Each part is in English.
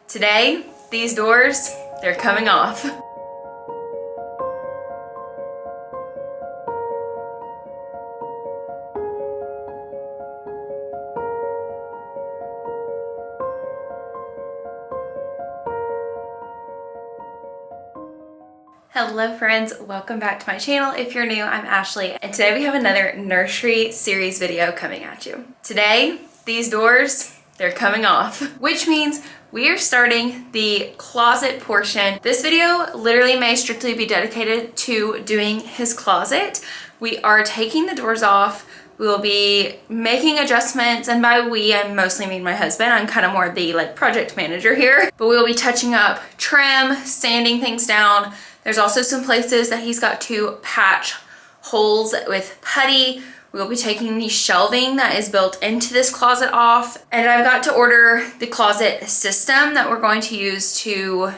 Today, these doors, they're coming off. Hello friends, welcome back to my channel. If you're new, I'm Ashley, and today we have another nursery series video coming at you. Today, these doors, they're coming off, which means we are starting the closet portion. This video literally may strictly be dedicated to doing his closet. We are taking the doors off. We will be making adjustments, and by we, I mostly mean my husband. I'm kind of more the project manager here, but we will be touching up trim, sanding things down. There's also some places that he's got to patch holes with putty. We will be taking the shelving that is built into this closet off, and I've got to order the closet system that we're going to use to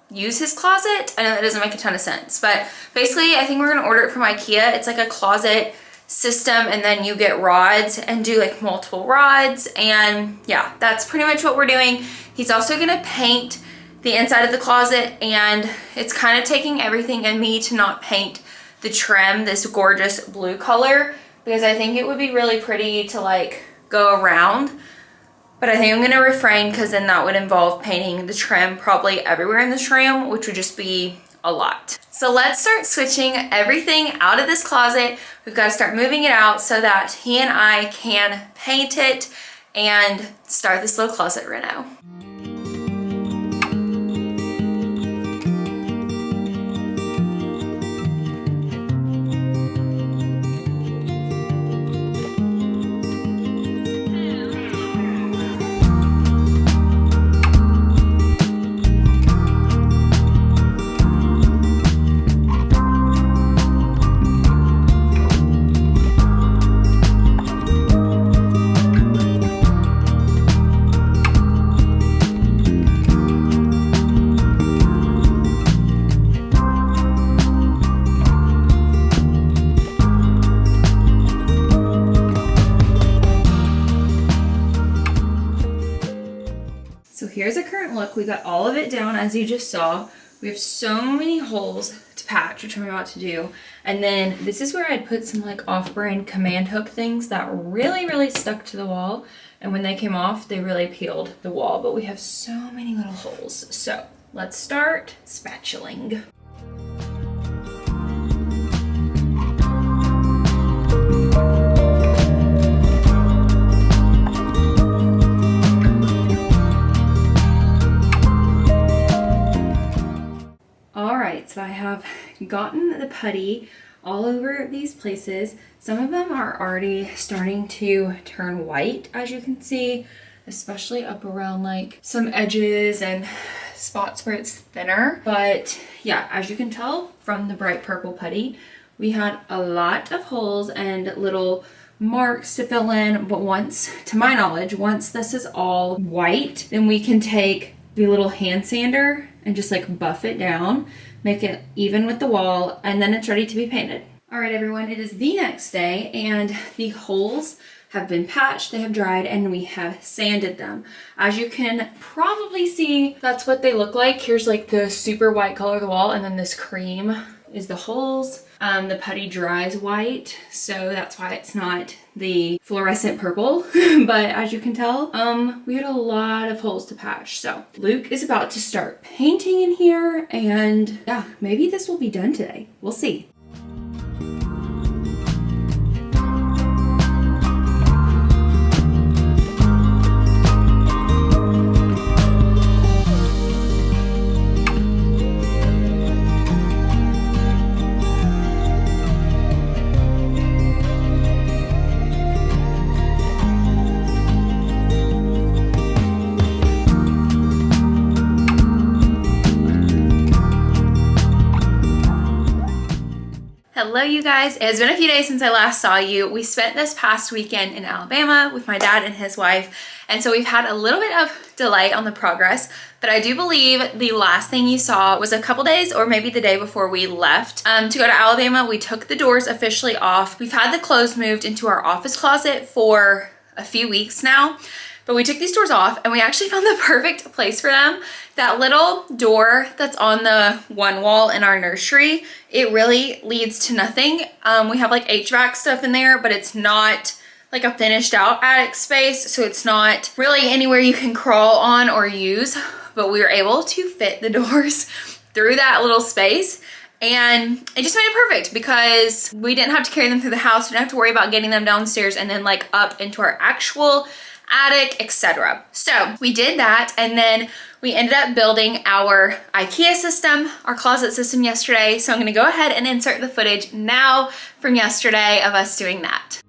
use his closet. I know that doesn't make a ton of sense, but basically I think we're gonna order it from Ikea. It's like a closet system, and then you get rods and do multiple rods, and yeah, that's pretty much what we're doing. He's also gonna paint the inside of the closet, and it's kind of taking everything in me to not paint the trim this gorgeous blue color, because I think it would be really pretty to go around, but I think I'm gonna refrain, because then that would involve painting the trim probably everywhere in this room, which would just be a lot. So let's start switching everything out of this closet. We've got to start moving it out so that he and I can paint it and start this little closet reno. Here's a current look. We got all of it down as you just saw. We have so many holes to patch, which I'm about to do. And then this is where I'd put some off-brand command hook things that really stuck to the wall. And when they came off, they really peeled the wall. But we have so many little holes. So let's start spatuling. So I have gotten the putty all over these places. Some of them are already starting to turn white, as you can see, especially up around some edges and spots where it's thinner. But yeah, as you can tell from the bright purple putty, we had a lot of holes and little marks to fill in. But once, to my knowledge, once this is all white, then we can take the little hand sander and just buff it down, make it even with the wall, and then it's ready to be painted. All right, everyone, it is the next day, and the holes have been patched, they have dried, and we have sanded them. As you can probably see, that's what they look like. Here's the super white color of the wall, and then this cream is the holes. The putty dries white, so that's why it's not the fluorescent purple. But as you can tell, we had a lot of holes to patch. So Luke is about to start painting in here, and yeah, maybe this will be done today. We'll see. Hello you guys, it has been a few days since I last saw you. We spent this past weekend in Alabama with my dad and his wife, and so we've had a little bit of delay on the progress, but I do believe the last thing you saw was a couple days or maybe the day before we left to go to Alabama. We took the doors officially off. We've had the clothes moved into our office closet for a few weeks now, But we took these doors off and we actually found the perfect place for them. That little door that's on the one wall in our nursery, it really leads to nothing. We have like HVAC stuff in there, but it's not like a finished out attic space. So it's not really anywhere you can crawl on or use, but we were able to fit the doors through that little space. And it just made it perfect because we didn't have to carry them through the house. We didn't have to worry about getting them downstairs and then like up into our actual attic, etc. So we did that, and then we ended up building our Ikea system, our closet system yesterday. So I'm gonna go ahead and insert the footage now from yesterday of us doing that.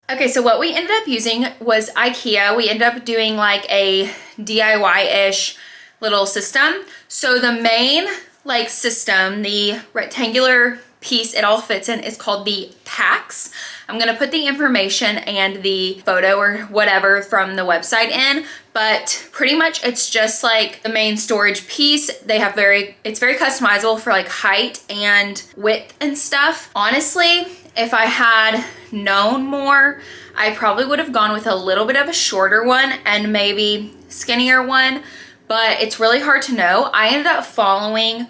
Okay, so what we ended up using was Ikea. We ended up doing like a DIY-ish little system. So the main like system, the rectangular piece it all fits in, is called the packs. I'm gonna put the information and the photo or whatever from the website in, but pretty much it's just like the main storage piece. They have it's very customizable for like height and width and stuff. Honestly, if I had known more, I probably would have gone with a little bit of a shorter one and maybe skinnier one, but it's really hard to know. I ended up following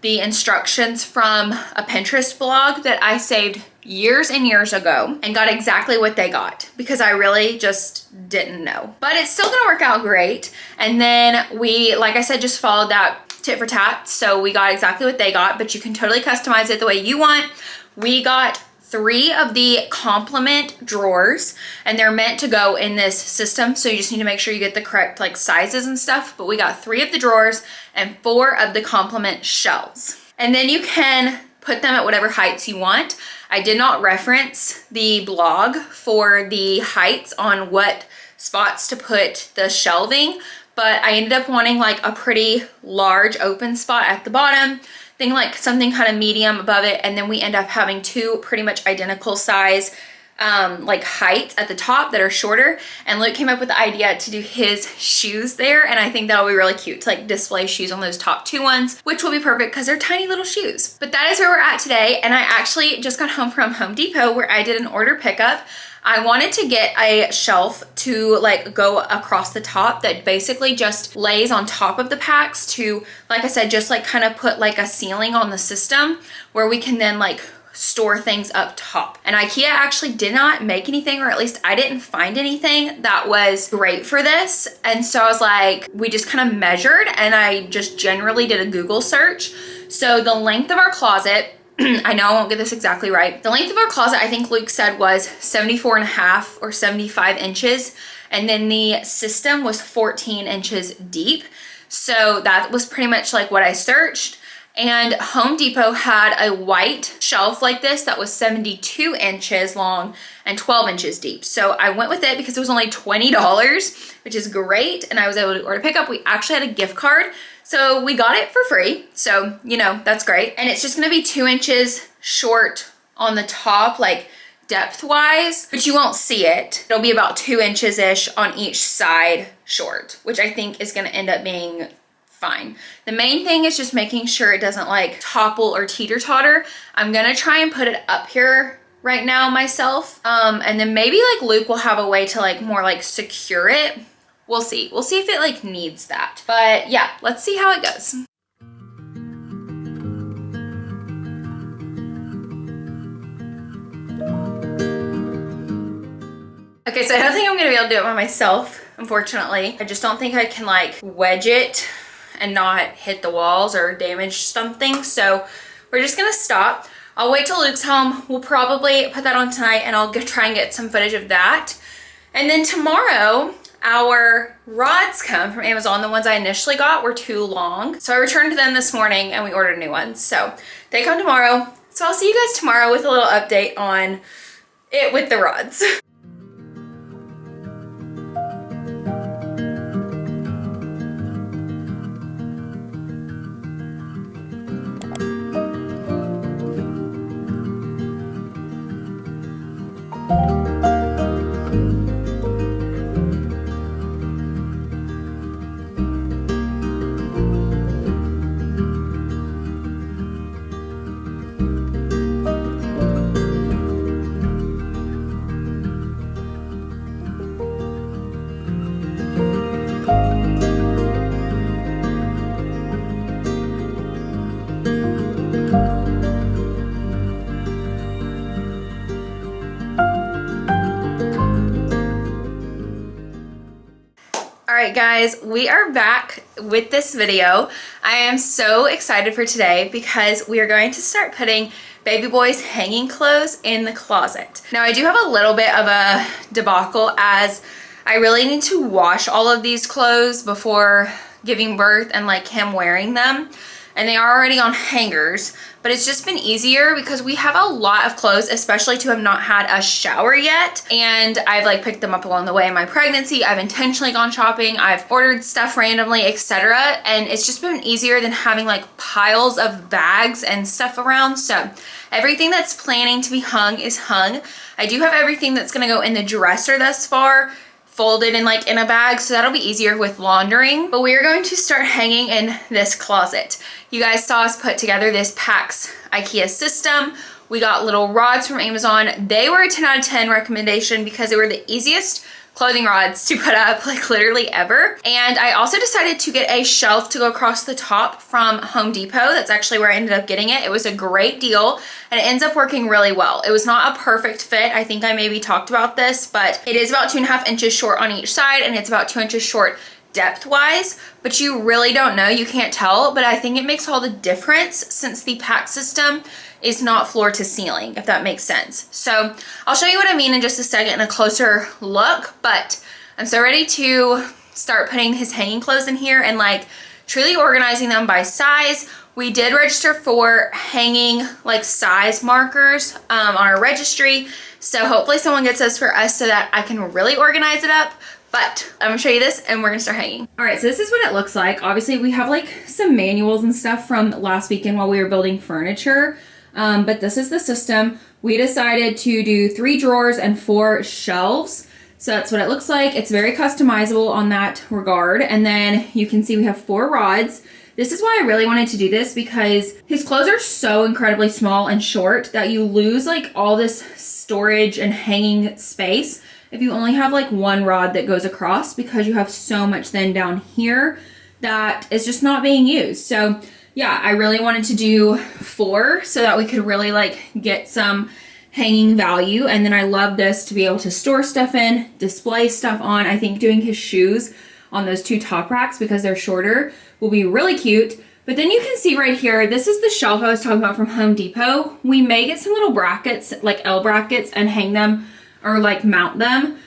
the instructions from a Pinterest blog that I saved years and years ago and got exactly what they got because I really just didn't know. But it's still gonna work out great. And then we, like I said, just followed that tit for tat. So we got exactly what they got, but you can totally customize it the way you want. We got 3 of the complement drawers, and they're meant to go in this system, so you just need to make sure you get the correct like sizes and stuff. But we got 3 of the drawers and 4 of the complement shelves, and then you can put them at whatever heights you want. I did not reference the blog for the heights on what spots to put the shelving, but I ended up wanting like a pretty large open spot at the bottom, thing like something kind of medium above it, and then we end up having 2 pretty much identical size like heights at the top that are shorter. And Luke came up with the idea to do his shoes there, and I think that'll be really cute to like display shoes on those top 2 ones, which will be perfect because they're tiny little shoes. But that is where we're at today, and I actually just got home from Home Depot where I did an order pickup. I wanted to get a shelf to like go across the top that basically just lays on top of the packs to, like I said, just like kind of put like a ceiling on the system where we can then like store things up top. And Ikea actually did not make anything, or at least I didn't find anything that was great for this. And so I was like, we just kind of measured, and I just generally did a Google search. So the length of our closet, I know I won't get this exactly right. The length of our closet, I think Luke said, was 74.5 or 75 inches. And then the system was 14 inches deep. So that was pretty much like what I searched. And Home Depot had a white shelf like this that was 72 inches long and 12 inches deep. So I went with it because it was only $20, which is great. And I was able to order pickup. We actually had a gift card, so we got it for free. So, you know, that's great. And it's just gonna be 2 inches short on the top, like depth wise, but you won't see it. It'll be about 2 inches-ish on each side short, which I think is gonna end up being fine. The main thing is just making sure it doesn't like topple or teeter-totter. I'm gonna try and put it up here right now myself. And then maybe like Luke will have a way to like more like secure it. We'll see. We'll see if it like needs that. But yeah, let's see how it goes. Okay, so I don't think I'm gonna be able to do it by myself, unfortunately. I just don't think I can like wedge it and not hit the walls or damage something. So we're just gonna stop. I'll wait till Luke's home. We'll probably put that on tonight and I'll try and get some footage of that. And then tomorrow, our rods come from Amazon. The ones I initially got were too long. So I returned them this morning and we ordered new ones. So they come tomorrow. So I'll see you guys tomorrow with a little update on it with the rods. Alright guys, we are back with this video. I am so excited for today because we are going to start putting baby boy's hanging clothes in the closet. Now I do have a little bit of a debacle as I really need to wash all of these clothes before giving birth and like him wearing them. And they are already on hangers, but it's just been easier because we have a lot of clothes, especially to have not had a shower yet. And I've like picked them up along the way in my pregnancy. I've intentionally gone shopping. I've ordered stuff randomly, etc. And it's just been easier than having like piles of bags and stuff around. So everything that's planning to be hung is hung. I do have everything that's gonna go in the dresser thus far folded in like in a bag, so that'll be easier with laundering. But we are going to start hanging in this closet. You guys saw us put together this PAX Ikea system. We got little rods from Amazon. They were a 10 out of 10 recommendation because they were the easiest clothing rods to put up like literally ever. And I also decided to get a shelf to go across the top from Home Depot. That's actually where I ended up getting it. It was a great deal and it ends up working really well. It was not a perfect fit. I think I maybe talked about this, but it is about 2.5 inches short on each side and it's about 2 inches short depth wise, but you really don't know, you can't tell, but I think it makes all the difference since the PAX system is not floor to ceiling, if that makes sense. So I'll show you what I mean in just a second in a closer look, but I'm so ready to start putting his hanging clothes in here and like truly organizing them by size. We did register for hanging like size markers on our registry, so hopefully someone gets those for us so that I can really organize it up. But I'm gonna show you this and we're gonna start hanging. All right, so this is what it looks like. Obviously we have like some manuals and stuff from last weekend while we were building furniture. But this is the system. We decided to do 3 drawers and 4 shelves. So that's what it looks like. It's very customizable on that regard. And then you can see we have 4 rods. This is why I really wanted to do this because his clothes are so incredibly small and short that you lose like all this storage and hanging space if you only have like 1 rod that goes across, because you have so much then down here that is just not being used. So yeah, I really wanted to do 4 so that we could really like get some hanging value. And then I love this to be able to store stuff in, display stuff on. I think doing his shoes on those 2 top racks because they're shorter will be really cute. But then you can see right here, this is the shelf I was talking about from Home Depot. We may get some little brackets, like L brackets, and hang them or like mount them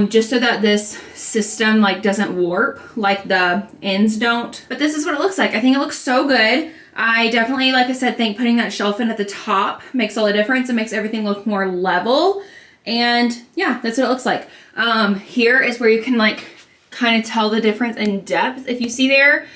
just so that this system like doesn't warp like the ends don't. But this is what it looks like. I think it looks so good. I definitely, like I said, think putting that shelf in at the top makes all the difference. It makes everything look more level. And yeah, that's what it looks like. Here is where you can like kind of tell the difference in depth if you see there,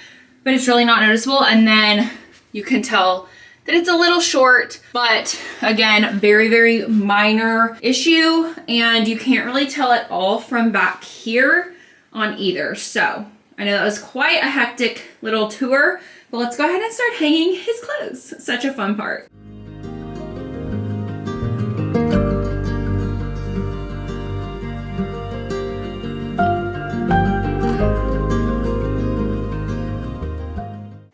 but it's really not noticeable. And then you can tell that it's a little short, but again, very, very minor issue. And you can't really tell at all from back here on either. So I know that was quite a hectic little tour, but let's go ahead and start hanging his clothes. Such a fun part.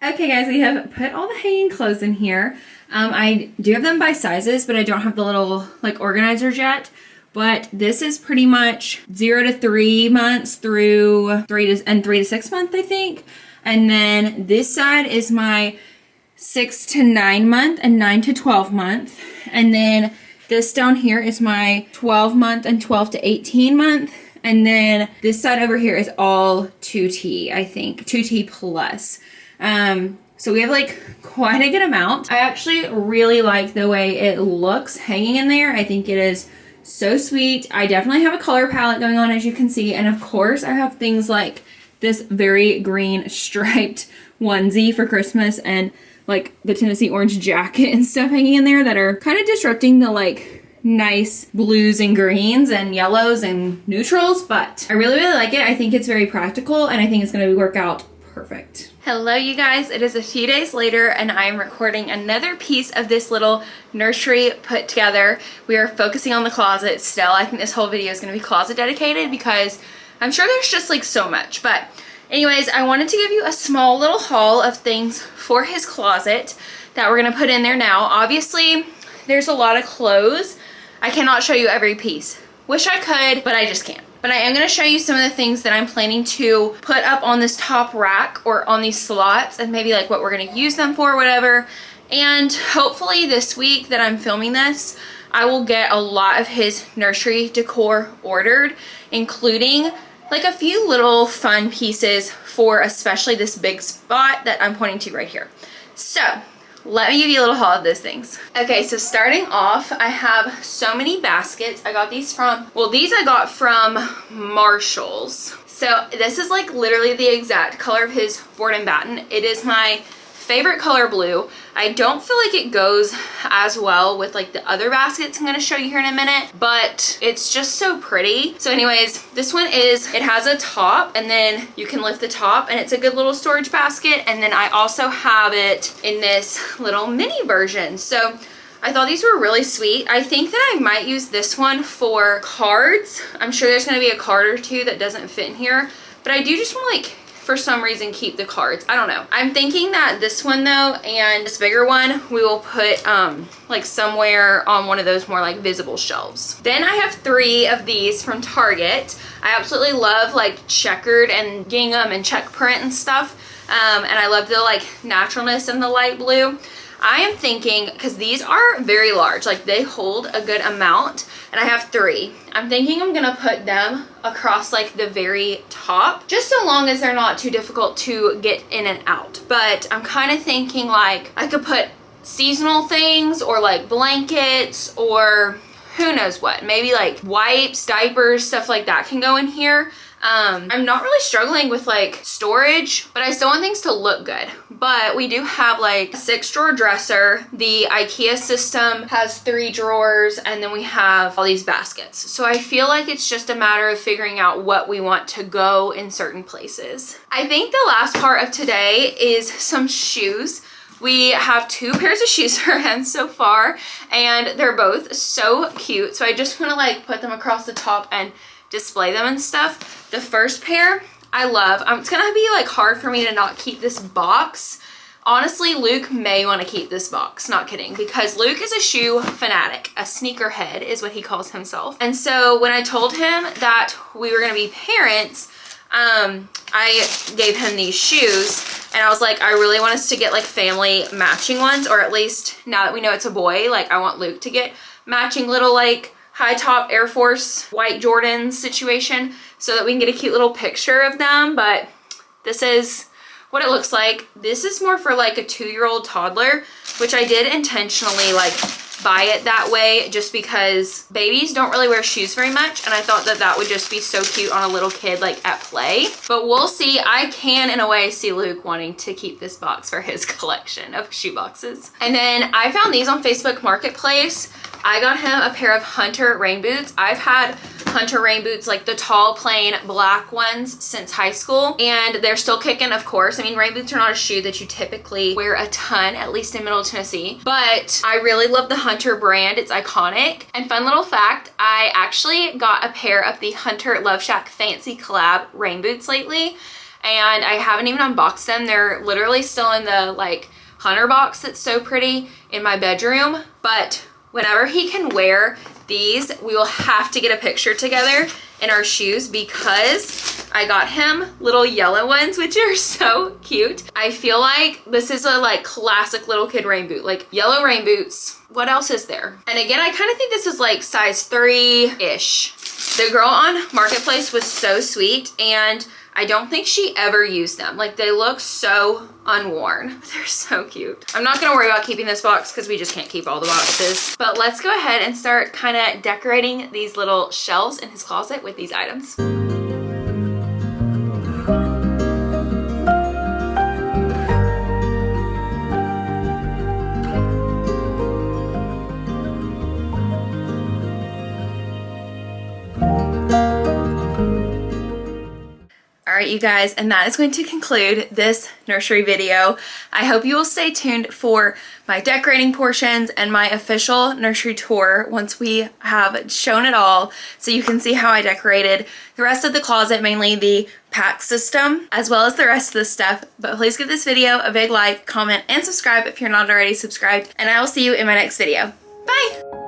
Okay guys, we have put all the hanging clothes in here. I do have them by sizes, but I don't have the little like organizers yet. But this is pretty much 0 to 3 months through 3 to 6 months, I think. And then this side is my 6 to 9 month and 9 to 12 month. And then this down here is my 12 month and 12 to 18 month. And then this side over here is all 2T, I think, 2T plus. So we have like quite a good amount. I actually really like the way it looks hanging in there. I think it is so sweet. I definitely have a color palette going on, as you can see. And of course I have things like this very green striped onesie for Christmas and like the Tennessee orange jacket and stuff hanging in there that are kind of disrupting the like nice blues and greens and yellows and neutrals, but I really like it. I think it's very practical and I think it's going to work out perfect. Hello you guys, it is a few days later and I am recording another piece of this little nursery put together. We are focusing on the closet still. I think this whole video is going to be closet dedicated because I'm sure there's just like so much. But anyways, I wanted to give you a small little haul of things for his closet that we're going to put in there now. Obviously, there's a lot of clothes. I cannot show you every piece. Wish I could, but I just can't. But I am going to show you some of the things that I'm planning to put up on this top rack or on these slots and maybe like what we're going to use them for, whatever. And hopefully this week that I'm filming this, I will get a lot of his nursery decor ordered, including like a few little fun pieces for especially this big spot that I'm pointing to right here. So let me give you a little haul of those things. Okay, so starting off, I have so many baskets. I got these from, well, these I got from Marshall's. So this is like literally the exact color of his board and batten. It is my favorite color, blue. I don't feel like it goes as well with like the other baskets I'm going to show you here in a minute, but it's just so pretty. So anyways, this one is, it has a top and then you can lift the top and it's a good little storage basket. And then I also have it in this little mini version. So I thought these were really sweet. I think that I might use this one for cards. I'm sure there's going to be a card or two that doesn't fit in here, but I do just want to like, for some reason, keep the cards. I don't know. I'm thinking that this one though and this bigger one we will put like somewhere on one of those more like visible shelves. Then I have 3 of these from Target. I absolutely love like checkered and gingham and check print and stuff. And I love the like naturalness in the light blue. I am thinking, because these are very large, like they hold a good amount, and I have 3. I'm thinking I'm gonna put them across like the very top, just so long as they're not too difficult to get in and out. But I'm kind of thinking like I could put seasonal things or like blankets or who knows what, maybe like wipes, diapers, stuff like that can go in here. I'm not really struggling with like storage, but I still want things to look good. But we do have like a 6-drawer dresser. The Ikea system has 3 drawers, and then we have all these baskets. So I feel like it's just a matter of figuring out what we want to go in certain places. I think the last part of today is some shoes. We have 2 pairs of shoes for him so far, and they're both so cute. So I just want to like put them across the top and display them and stuff. The first pair I love. It's gonna be like hard for me to not keep this box. Honestly, Luke may want to keep this box, not kidding, because Luke is a shoe fanatic. A sneakerhead is what he calls himself. And so when I told him that we were gonna be parents, I gave him these shoes and I was like, I really want us to get like family matching ones, or at least now that we know it's a boy, like I want Luke to get matching little like high top Air Force white Jordans situation so that we can get a cute little picture of them. But this is what it looks like. This is more for like a 2-year-old toddler, which I did intentionally like buy it that way just because babies don't really wear shoes very much, and I thought that that would just be so cute on a little kid like at play. But we'll see. I can in a way see Luke wanting to keep this box for his collection of shoe boxes. And then I found these on Facebook Marketplace. I got him a pair of Hunter rain boots. I've had hunter rain boots, like the tall plain black ones, since high school, and they're still kicking, of course. I mean, rain boots are not a shoe that you typically wear a ton, at least in Middle Tennessee, but I really love the Hunter brand. It's iconic. And fun little fact, I actually got a pair of the Hunter Love Shack Fancy Collab rain boots lately, and I haven't even unboxed them. They're literally still in the like Hunter box that's so pretty in my bedroom, but whenever he can wear these, we will have to get a picture together in our shoes, because I got him little yellow ones, which are so cute. I feel like this is a like classic little kid rain boot, like yellow rain boots. What else is there? And again, I kind of think this is like size 3-ish. The girl on Marketplace was so sweet, and I don't think she ever used them. Like, they look so unworn. They're so cute. I'm not gonna worry about keeping this box because we just can't keep all the boxes. But let's go ahead and start kind of decorating these little shelves in his closet with these items. Alright, you guys, and that is going to conclude this nursery video. I hope you will stay tuned for my decorating portions and my official nursery tour once we have shown it all, so you can see how I decorated the rest of the closet, mainly the pack system, as well as the rest of the stuff. But please give this video a big like, comment, and subscribe if you're not already subscribed, and I will see you in my next video. Bye!